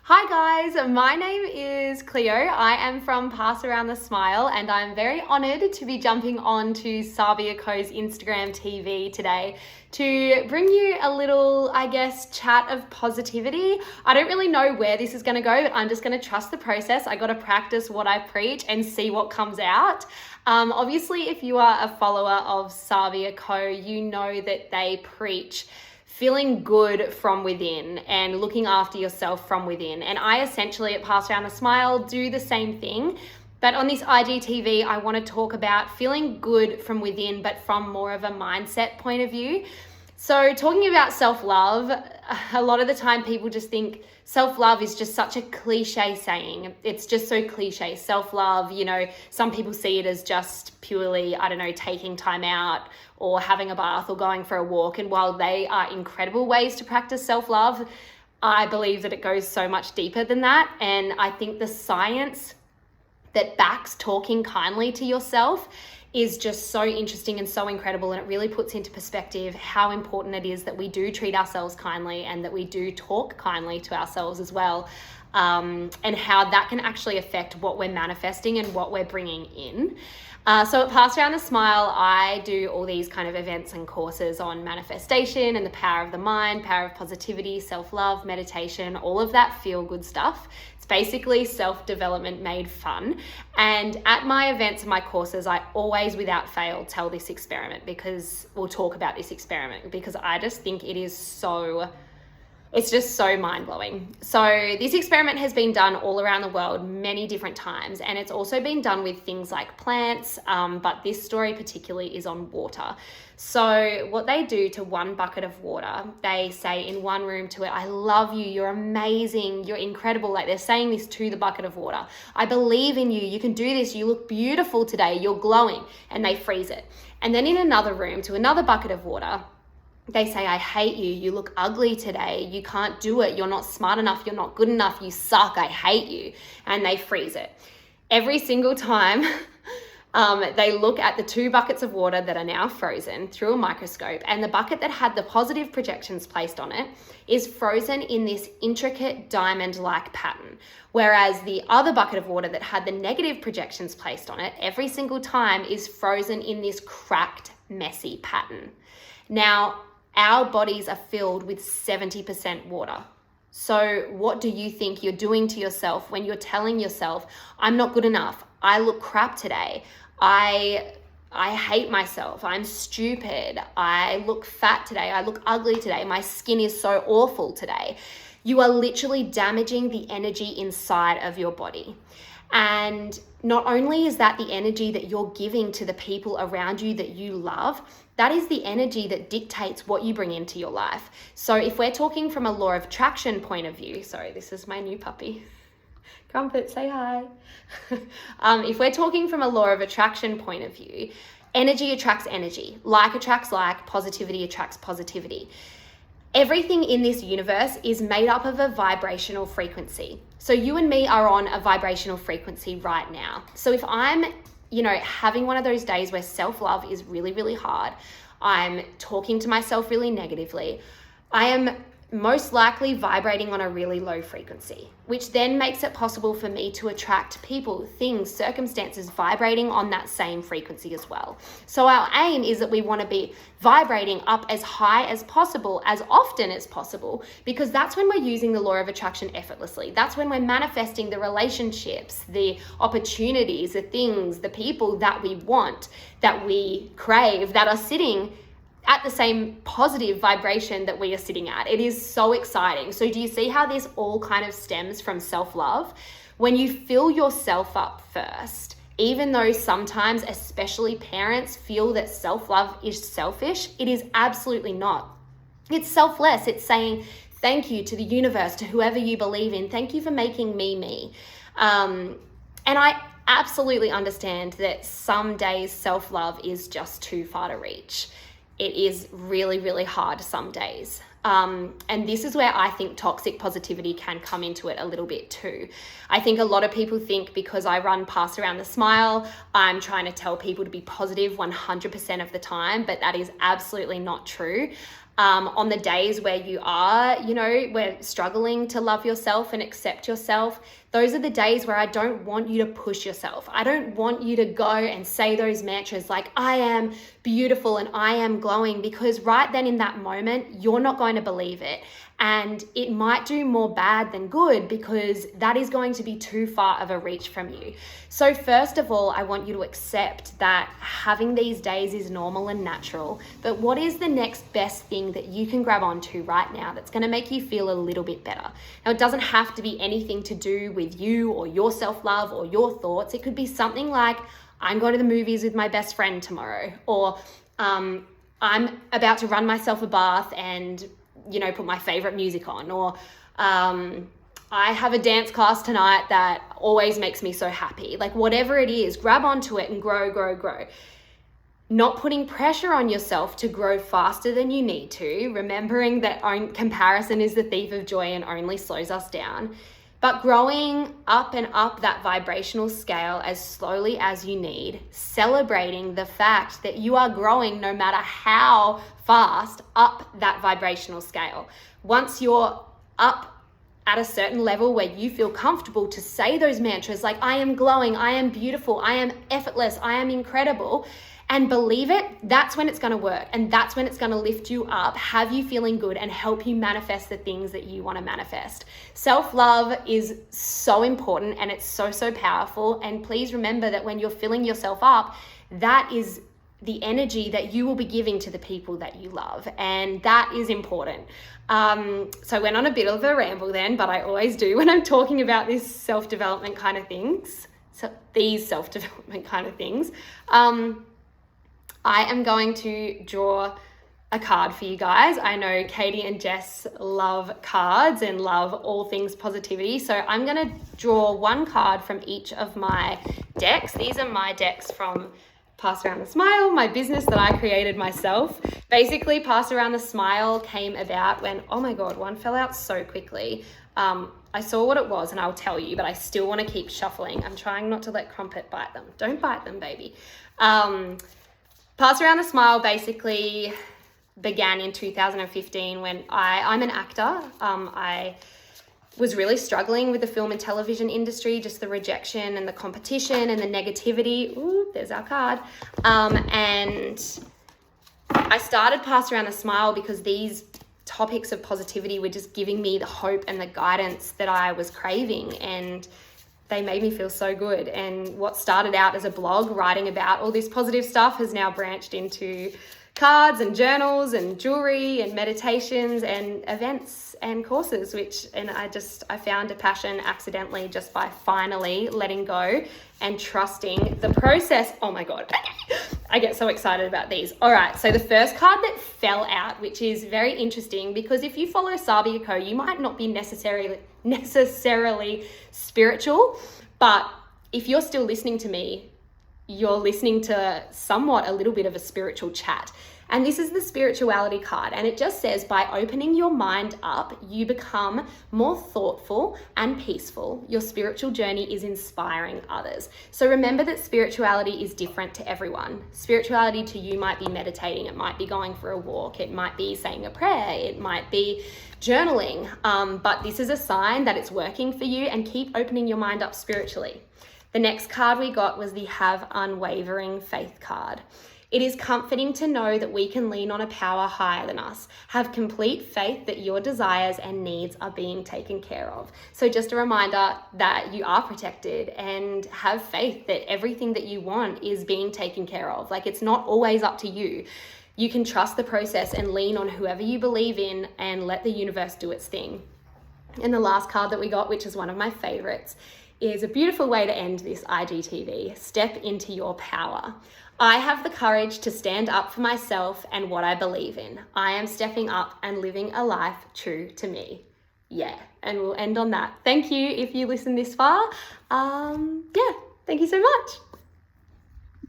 Hi guys, my name is Cleo. I am from Pass Around the Smile and I'm very honoured to be jumping on to Sabbia Co's Instagram TV today to bring you a little, chat of positivity. I don't really know where this is going to go, but I'm just going to trust the process. I got to practice what I preach and see what comes out. Obviously, if you are a follower of Sabbia Co, you know that they preach feeling good from within and looking after yourself from within. And I essentially at Pass Around the Smile do the same thing. But on this IGTV, I want to talk about feeling good from within, but from more of a mindset point of view. So talking about self-love, a lot of the time people just think self-love is just such a cliche saying. It's just so cliche. Self-love, some people see it as just purely, taking time out or having a bath or going for a walk. And while they are incredible ways to practice self-love, I believe that it goes so much deeper than that. And I think the science that backs talking kindly to yourself is just so interesting and so incredible, and it really puts into perspective how important it is that we do treat ourselves kindly and that we do talk kindly to ourselves as well, and how that can actually affect what we're manifesting and what we're bringing in. So at Pass Around the Smile, I do all these kind of events and courses on manifestation and the power of the mind, power of positivity, self-love, meditation, all of that feel-good stuff. It's basically self-development made fun. And at my events and my courses, I always, without fail, tell this experiment because we'll talk about this experiment because I just think it is it's just so mind-blowing. So this experiment has been done all around the world many different times, and it's also been done with things like plants, but this story particularly is on water. So what they do to one bucket of water, they say in one room to it, "I love you, you're amazing, you're incredible." Like they're saying this to the bucket of water. "I believe in you, you can do this, you look beautiful today, you're glowing," and they freeze it. And then in another room to another bucket of water, they say, "I hate you, you look ugly today, you can't do it, you're not smart enough, you're not good enough, you suck, I hate you," and they freeze it. Every single time they look at the two buckets of water that are now frozen through a microscope, and the bucket that had the positive projections placed on it is frozen in this intricate diamond-like pattern, whereas the other bucket of water that had the negative projections placed on it every single time is frozen in this cracked, messy pattern. Now, our bodies are filled with 70% water. So what do you think you're doing to yourself when you're telling yourself, "I'm not good enough, I look crap today, I hate myself, I'm stupid, I look fat today, I look ugly today, my skin is so awful today"? You are literally damaging the energy inside of your body. And not only is that the energy that you're giving to the people around you that you love, that is the energy that dictates what you bring into your life. So if we're talking from a law of attraction point of view, sorry, this is my new puppy. Crumpet, say hi. If we're talking from a law of attraction point of view, energy attracts energy. Like attracts like, positivity attracts positivity. Everything in this universe is made up of a vibrational frequency. So you and me are on a vibrational frequency right now. So if I'm, having one of those days where self-love is really, really hard, I'm talking to myself really negatively, I am most likely vibrating on a really low frequency, which then makes it possible for me to attract people, things, circumstances vibrating on that same frequency as well. So our aim is that we want to be vibrating up as high as possible, as often as possible, because that's when we're using the law of attraction effortlessly. That's when we're manifesting the relationships, the opportunities, the things, the people that we want, that we crave, that are sitting at the same positive vibration that we are sitting at. It is so exciting. So do you see how this all kind of stems from self-love? When you fill yourself up first, even though sometimes, especially parents, feel that self-love is selfish, it is absolutely not. It's selfless. It's saying thank you to the universe, to whoever you believe in. Thank you for making me. And I absolutely understand that some days self-love is just too far to reach. It is really, really hard some days. And this is where I think toxic positivity can come into it a little bit too. I think a lot of people think because I run Pass Around the Smile, I'm trying to tell people to be positive 100% of the time, but that is absolutely not true. on the days where you are, we're struggling to love yourself and accept yourself. Those are the days where I don't want you to push yourself. I don't want you to go and say those mantras like, I am beautiful and I am glowing, because right then in that moment, you're not going to believe it. And it might do more bad than good, because that is going to be too far of a reach from you. So first of all, I want you to accept that having these days is normal and natural. But what is the next best thing that you can grab onto right now that's going to make you feel a little bit better? Now, it doesn't have to be anything to do with you or your self-love or your thoughts. It could be something like, I'm going to the movies with my best friend tomorrow, or I'm about to run myself a bath and put my favorite music on, or I have a dance class tonight that always makes me so happy. Like whatever it is, grab onto it and grow. Not putting pressure on yourself to grow faster than you need to, remembering that comparison is the thief of joy and only slows us down, but growing up and up that vibrational scale as slowly as you need, celebrating the fact that you are growing no matter how fast up that vibrational scale. Once you're up at a certain level where you feel comfortable to say those mantras like, I am glowing, I am beautiful, I am effortless, I am incredible, and believe it, that's when it's going to work. And that's when it's going to lift you up, have you feeling good, and help you manifest the things that you want to manifest. Self-love is so important, and it's so powerful. And please remember that when you're filling yourself up, that is the energy that you will be giving to the people that you love. And that is important. So I went on a bit of a ramble then, but I always do when I'm talking about this self-development kind of things. So these self-development kind of things. I am going to draw a card for you guys. I know Katie and Jess love cards and love all things positivity. So I'm going to draw one card from each of my decks. These are my decks from Pass Around the Smile, my business that I created myself. Basically, Pass Around the Smile came about when, oh my God, one fell out so quickly. I saw what it was and I'll tell you, but I still want to keep shuffling. I'm trying not to let Crumpet bite them. Don't bite them, baby. Pass Around the Smile basically began in 2015 when I'm an actor. I was really struggling with the film and television industry, just the rejection and the competition and the negativity. Ooh, there's our card. And I started Pass Around the Smile because these topics of positivity were just giving me the hope and the guidance that I was craving, and they made me feel so good. And what started out as a blog writing about all this positive stuff has now branched into cards and journals and jewelry and meditations and events and courses, I found a passion accidentally just by finally letting go and trusting the process. Oh my God, I get so excited about these. All right, so the first card that fell out, which is very interesting because if you follow Sabbia Co, you might not be necessarily spiritual, but if you're still listening to me, you're listening to somewhat a little bit of a spiritual chat. And this is the spirituality card. And it just says, by opening your mind up, you become more thoughtful and peaceful. Your spiritual journey is inspiring others. So remember that spirituality is different to everyone. Spirituality to you might be meditating. It might be going for a walk. It might be saying a prayer. It might be journaling. But this is a sign that it's working for you, and keep opening your mind up spiritually. The next card we got was the Have Unwavering Faith card. It is comforting to know that we can lean on a power higher than us. Have complete faith that your desires and needs are being taken care of. So just a reminder that you are protected, and have faith that everything that you want is being taken care of. Like, it's not always up to you. You can trust the process and lean on whoever you believe in and let the universe do its thing. And the last card that we got, which is one of my favorites, is a beautiful way to end this IGTV. Step into your power. I have the courage to stand up for myself and what I believe in. I am stepping up and living a life true to me. Yeah, and we'll end on that. Thank you if you listen this far. Thank you so much.